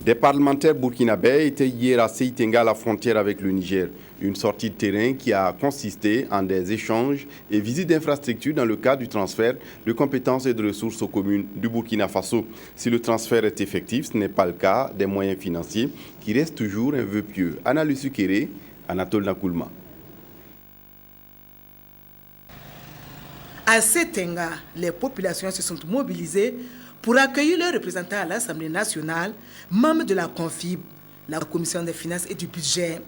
Des parlementaires burkinabés étaient hier à Seitenga, à la frontière avec le Niger. Une sortie de terrain qui a consisté en des échanges et visites d'infrastructures dans le cadre du transfert de compétences et de ressources aux communes du Burkina Faso. Si le transfert est effectif, ce n'est pas le cas des moyens financiers qui restent toujours un vœu pieux. Anna Lussukere, Anatole Nakoulma. À Seitenga, les populations se sont mobilisées pour accueillir leurs représentants à l'Assemblée nationale, membres de la CONFIB, la Commission des finances et du budget,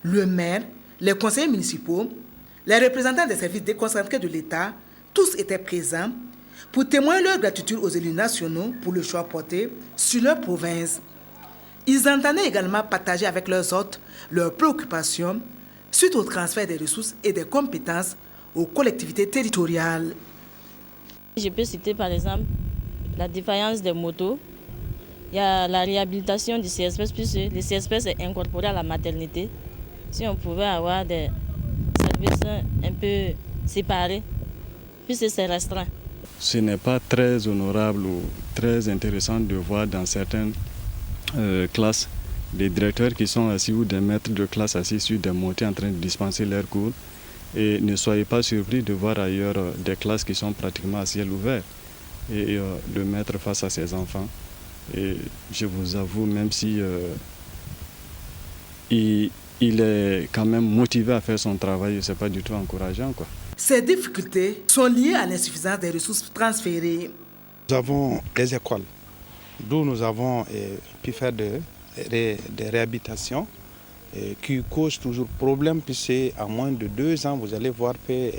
le maire, les conseillers municipaux, les représentants des services déconcentrés de l'État, tous étaient présents pour témoigner leur gratitude aux élus nationaux pour le choix porté sur leur province. Ils entendaient également partager avec leurs hôtes leurs préoccupations suite au transfert des ressources et des compétences aux collectivités territoriales. Je peux citer par exemple la défaillance des motos. Il y a la réhabilitation du CSPS, puisque le CSPS est incorporé à la maternité. Si on pouvait avoir des services un peu séparés, puisque c'est restreint. Ce n'est pas très honorable ou très intéressant de voir dans certaines classes des directeurs qui sont assis ou des maîtres de classe assis sur des montées en train de dispenser leurs cours. Et ne soyez pas surpris de voir ailleurs des classes qui sont pratiquement à ciel ouvert et de mettre face à ses enfants. Et je vous avoue, même si il est quand même motivé à faire son travail, ce n'est pas du tout encourageant, quoi. Ces difficultés sont liées à l'insuffisance des ressources transférées. Nous avons des écoles, d'où nous avons pu faire des réhabilitations qui causent toujours problème, puisque à moins de 2 ans, vous allez voir que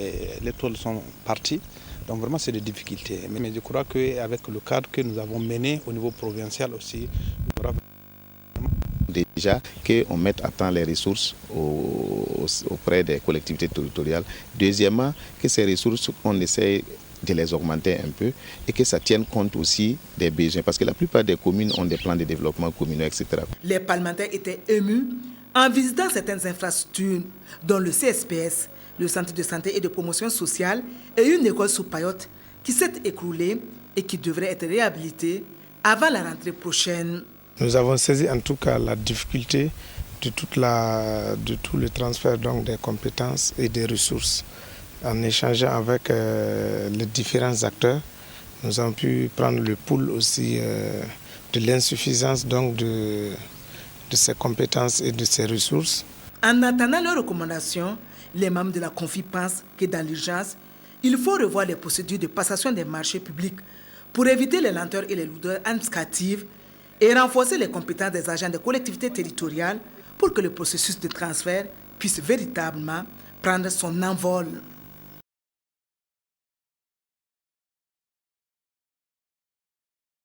les tôles sont parties. Donc vraiment, c'est des difficultés. Mais je crois qu'avec le cadre que nous avons mené au niveau provincial aussi, déjà qu'on mette à temps les ressources auprès des collectivités territoriales. Deuxièmement, que ces ressources, on essaie de les augmenter un peu et que ça tienne compte aussi des besoins. Parce que la plupart des communes ont des plans de développement communaux, etc. Les parlementaires étaient émus en visitant certaines infrastructures, dont le CSPS, le centre de santé et de promotion sociale, et une école sous Payotte qui s'est écroulée et qui devrait être réhabilitée avant la rentrée prochaine. Nous avons saisi en tout cas la difficulté de tout le transfert donc, des compétences et des ressources. En échangeant avec les différents acteurs, nous avons pu prendre le pouls aussi de l'insuffisance donc, de ces compétences et de ces ressources. En attendant leurs recommandations, les membres de la CONFIB pensent que dans l'urgence, il faut revoir les procédures de passation des marchés publics pour éviter les lenteurs et les lourdeurs administratives et renforcer les compétences des agents des collectivités territoriales pour que le processus de transfert puisse véritablement prendre son envol.